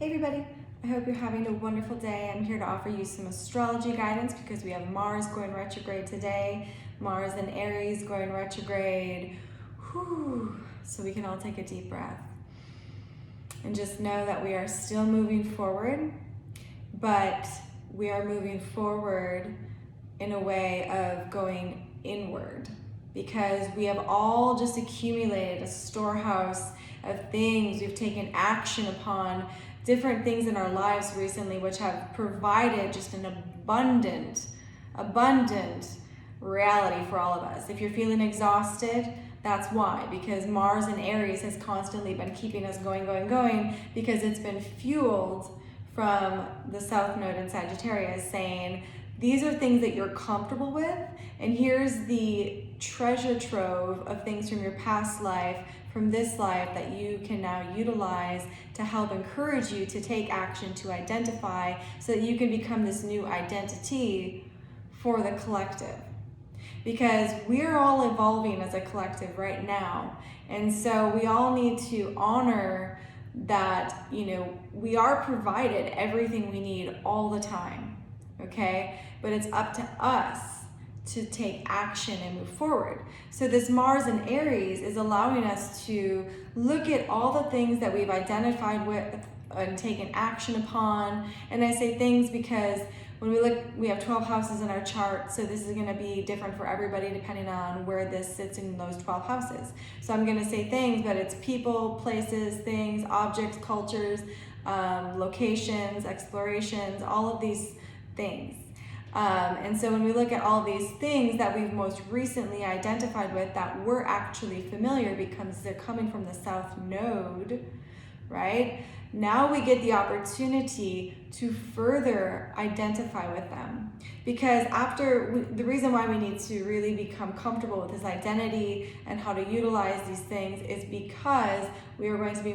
Hey everybody, I hope you're having a wonderful day. I'm here to offer you some astrology guidance because we have Mars going retrograde today, Mars in Aries going retrograde. Whew. So we can all take a deep breath and just know that we are still moving forward, but we are moving forward in a way of going inward because we have all just accumulated a storehouse of things. We've taken action upon different things in our lives recently which have provided just an abundant reality for all of us. If you're feeling exhausted, that's why, because Mars in Aries has constantly been keeping us going because it's been fueled from the South Node in Sagittarius saying, these are things that you're comfortable with, and here's the treasure trove of things from your past life, from this life, that you can now utilize to help encourage you to take action, to identify, so that you can become this new identity for the collective. Because we're all evolving as a collective right now, and so we all need to honor that, we are provided everything we need all the time, okay? But it's up to us to take action and move forward. So this Mars in Aries is allowing us to look at all the things that we've identified with and taken action upon. And I say things because when we look, we have 12 houses in our chart, so this is going to be different for everybody depending on where this sits in those 12 houses. So I'm going to say things, but it's people, places, things, objects, cultures, locations, explorations, all of these things. And so when we look at all these things that we've most recently identified with that we're actually familiar because they're coming from the South Node, right? Now we get the opportunity to further identify with them. Because the reason why we need to really become comfortable with this identity and how to utilize these things is because we are going to be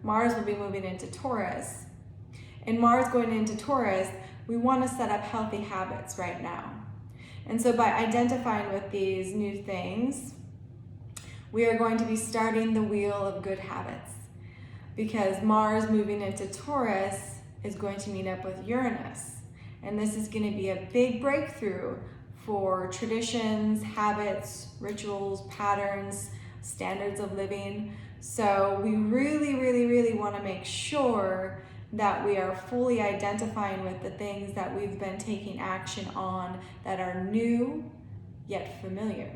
Mars will be moving into Taurus. And Mars going into Taurus, we want to set up healthy habits right now. And so by identifying with these new things, we are going to be starting the wheel of good habits. Because Mars moving into Taurus is going to meet up with Uranus. And this is going to be a big breakthrough for traditions, habits, rituals, patterns, standards of living. So we really want to make sure that we are fully identifying with the things that we've been taking action on that are new yet familiar.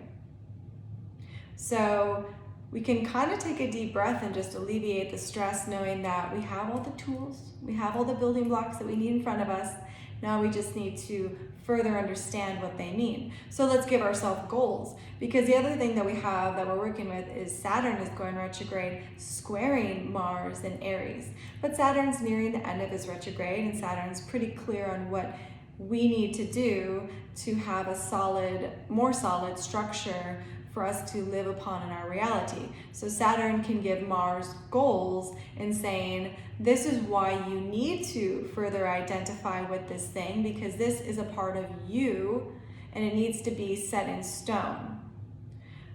So we can kind of take a deep breath and just alleviate the stress, knowing that we have all the tools, we have all the building blocks that we need in front of us. Now we just need to further understand what they mean. So let's give ourselves goals, because the other thing that we have that we're working with is Saturn is going retrograde, squaring Mars in Aries. But Saturn's nearing the end of his retrograde, and Saturn's pretty clear on what we need to do to have a more solid structure for us to live upon in our reality. So Saturn can give Mars goals in saying, this is why you need to further identify with this thing, because this is a part of you and it needs to be set in stone.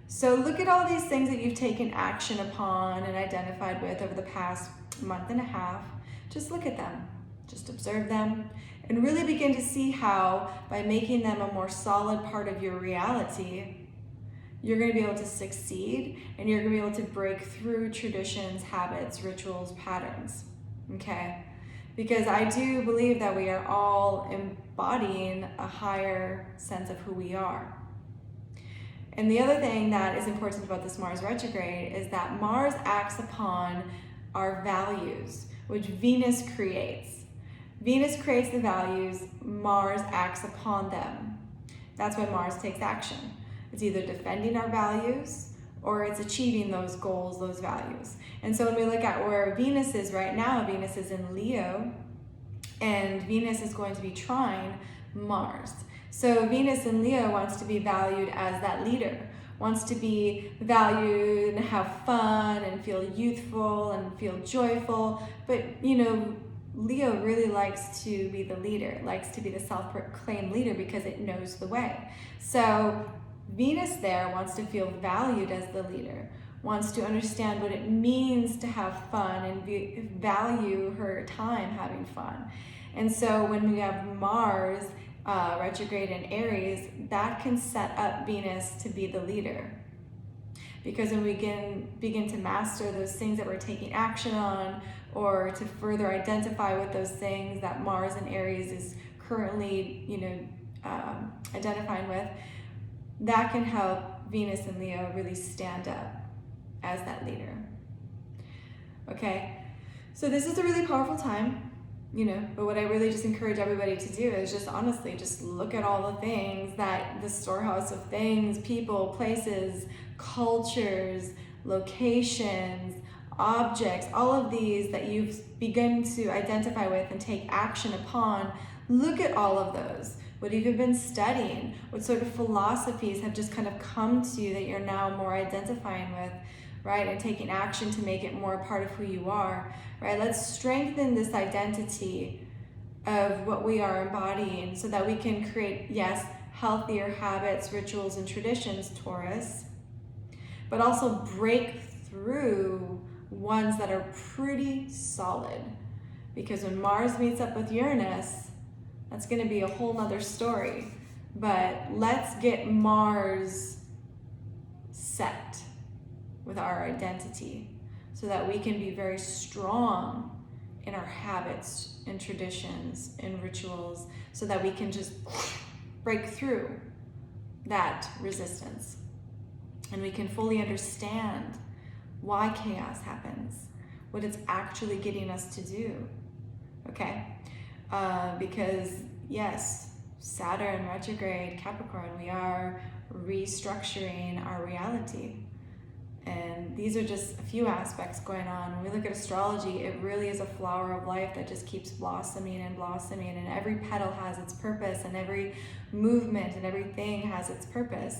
So look at all these things that you've taken action upon and identified with over the past month and a half. Just look at them, just observe them, and really begin to see how, by making them a more solid part of your reality, you're going to be able to succeed, and you're going to be able to break through traditions, habits, rituals, patterns, okay? Because I do believe that we are all embodying a higher sense of who we are. And the other thing that is important about this Mars retrograde is that Mars acts upon our values, which Venus creates. Venus creates the values, Mars acts upon them. That's when Mars takes action. It's either defending our values or it's achieving those goals, those values. And so when we look at where Venus is right now, Venus is in Leo, and Venus is going to be trine Mars. So Venus in Leo wants to be valued as that leader, wants to be valued and have fun and feel youthful and feel joyful. But, Leo really likes to be the leader, likes to be the self-proclaimed leader because it knows the way. So Venus there wants to feel valued as the leader, wants to understand what it means to have fun and value her time having fun. And so when we have Mars retrograde in Aries, that can set up Venus to be the leader. Because when we begin to master those things that we're taking action on, or to further identify with those things that Mars in Aries is currently, identifying with, that can help Venus and Leo really stand up as that leader. Okay, so this is a really powerful time, but what I really just encourage everybody to do is just honestly just look at all the things that the storehouse of things, people, places, cultures, locations, objects, all of these that you've begun to identify with and take action upon. Look at all of those. What have you been studying? What sort of philosophies have just kind of come to you that you're now more identifying with, right? And taking action to make it more a part of who you are, right? Let's strengthen this identity of what we are embodying so that we can create, yes, healthier habits, rituals, and traditions, Taurus, but also break through ones that are pretty solid. Because when Mars meets up with Uranus, that's going to be a whole nother story. But let's get Mars set with our identity so that we can be very strong in our habits and traditions and rituals, so that we can just break through that resistance and we can fully understand why chaos happens, what it's actually getting us to do. Okay? Because yes, Saturn retrograde Capricorn, we are restructuring our reality. And these are just a few aspects going on. When we look at astrology, it really is a flower of life that just keeps blossoming and blossoming, and every petal has its purpose, and every movement and everything has its purpose.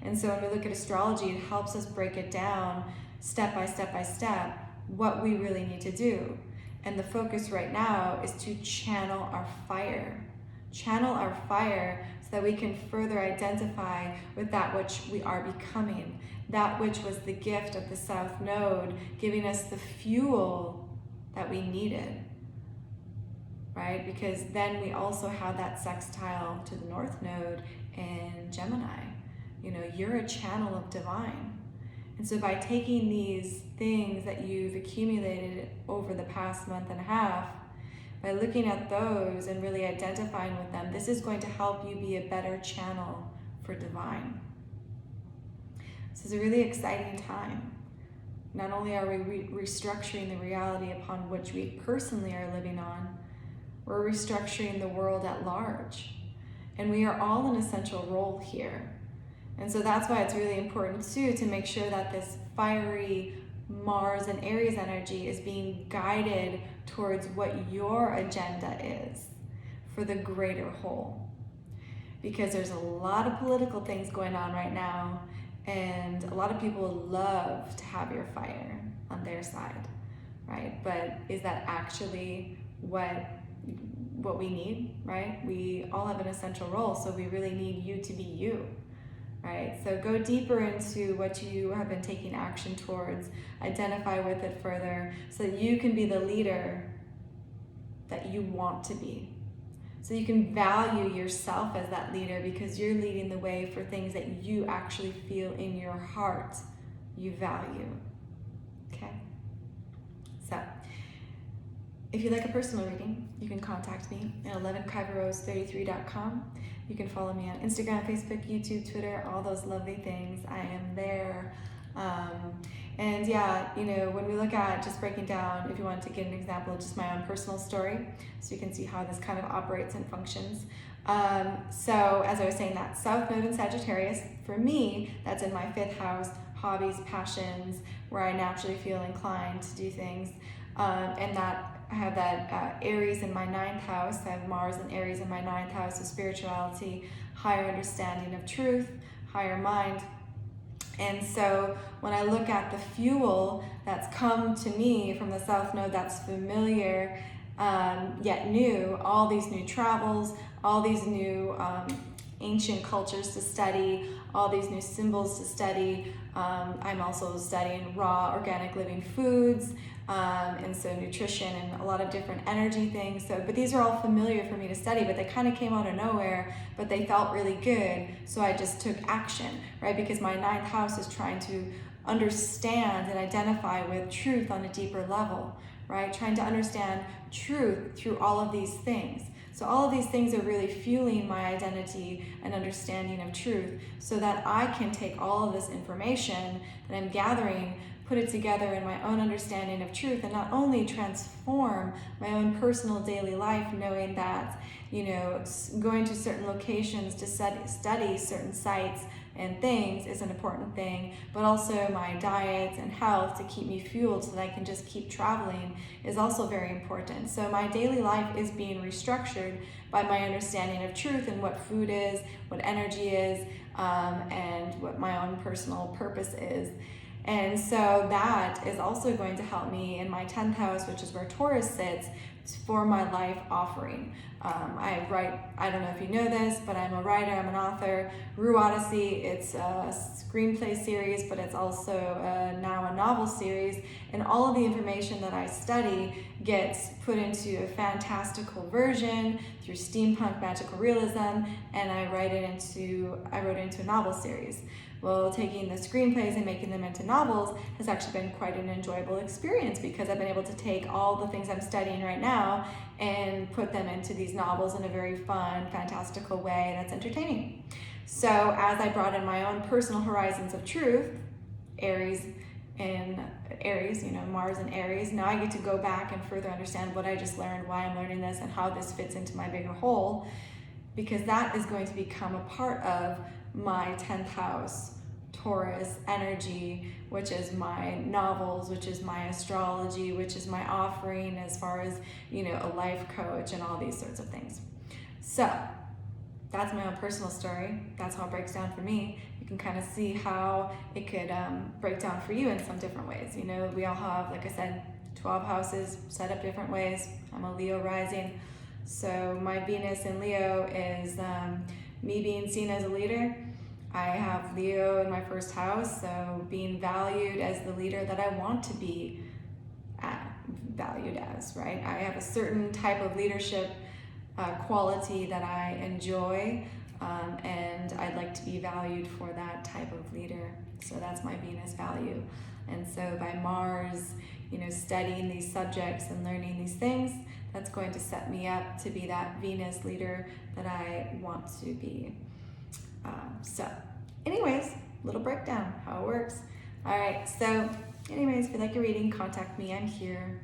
And so when we look at astrology, it helps us break it down step by step by step, what we really need to do. And the focus right now is to channel our fire. Channel our fire so that we can further identify with that which we are becoming, that which was the gift of the South Node, giving us the fuel that we needed, right? Because then we also have that sextile to the North Node in Gemini. You're a channel of divine. And so by taking these things that you've accumulated over the past month and a half, by looking at those and really identifying with them, this is going to help you be a better channel for divine. This is a really exciting time. Not only are we restructuring the reality upon which we personally are living on, we're restructuring the world at large. And we are all an essential role here. And so that's why it's really important too to make sure that this fiery Mars and Aries energy is being guided towards what your agenda is for the greater whole. Because there's a lot of political things going on right now, and a lot of people love to have your fire on their side, right? But is that actually what we need, right? We all have an essential role, so we really need you to be you. Right? So go deeper into what you have been taking action towards, identify with it further, so that you can be the leader that you want to be. So you can value yourself as that leader, because you're leading the way for things that you actually feel in your heart you value. Okay? So, if you'd like a personal reading, you can contact me at 11kaivarose33.com. You can follow me on Instagram, Facebook, YouTube, Twitter, all those lovely things. I am there. And yeah, when we look at just breaking down, if you wanted to get an example of just my own personal story, so you can see how this kind of operates and functions. So as I was saying, that South Node in Sagittarius, for me, that's in my 5th house, hobbies, passions, where I naturally feel inclined to do things. And that I have that Aries in my 9th house. I have Mars and Aries in my 9th house of spirituality, higher understanding of truth, higher mind. And so when I look at the fuel that's come to me from the South Node that's familiar yet new, all these new travels, all these new ancient cultures to study, all these new symbols to study. I'm also studying raw organic living foods, and so nutrition and a lot of different energy things. So, but these are all familiar for me to study, but they kind of came out of nowhere, but they felt really good. So I just took action, right? Because my ninth house is trying to understand and identify with truth on a deeper level, right? Trying to understand truth through all of these things. So all of these things are really fueling my identity and understanding of truth so that I can take all of this information that I'm gathering, put it together in my own understanding of truth, and not only transform my own personal daily life, knowing that, going to certain locations to study certain sites and things is an important thing, but also my diet and health to keep me fueled so that I can just keep traveling is also very important. So my daily life is being restructured by my understanding of truth and what food is, what energy is, and what my own personal purpose is. And so that is also going to help me in my 10th house, which is where Taurus sits, for my life offering. I write, I don't know if you know this, but I'm a writer, I'm an author. Rue Odyssey, it's a screenplay series, but it's also now a novel series. And all of the information that I study gets put into a fantastical version through steampunk magical realism, and I wrote it into a novel series. Well, taking the screenplays and making them into novels has actually been quite an enjoyable experience because I've been able to take all the things I'm studying right now and put them into these novels in a very fun, fantastical way that's entertaining. So as I brought in my own personal horizons of truth, Mars and Aries, now I get to go back and further understand what I just learned, why I'm learning this, and how this fits into my bigger whole, because that is going to become a part of my 10th house Taurus energy, which is my novels, which is my astrology, which is my offering as far as, a life coach and all these sorts of things. So that's my own personal story. That's how it breaks down for me. You can kind of see how it could break down for you in some different ways. We all have, like I said, 12 houses set up different ways. I'm a Leo rising. So my Venus in Leo is me being seen as a leader. I have Leo in my first house, so being valued as the leader that I want to be valued as, right? I have a certain type of leadership quality that I enjoy, and I'd like to be valued for that type of leader. So that's my Venus value. And so by Mars, studying these subjects and learning these things, that's going to set me up to be that Venus leader that I want to be. So anyways, little breakdown, how it works. All right, so anyways, if you like a reading, contact me. I'm here.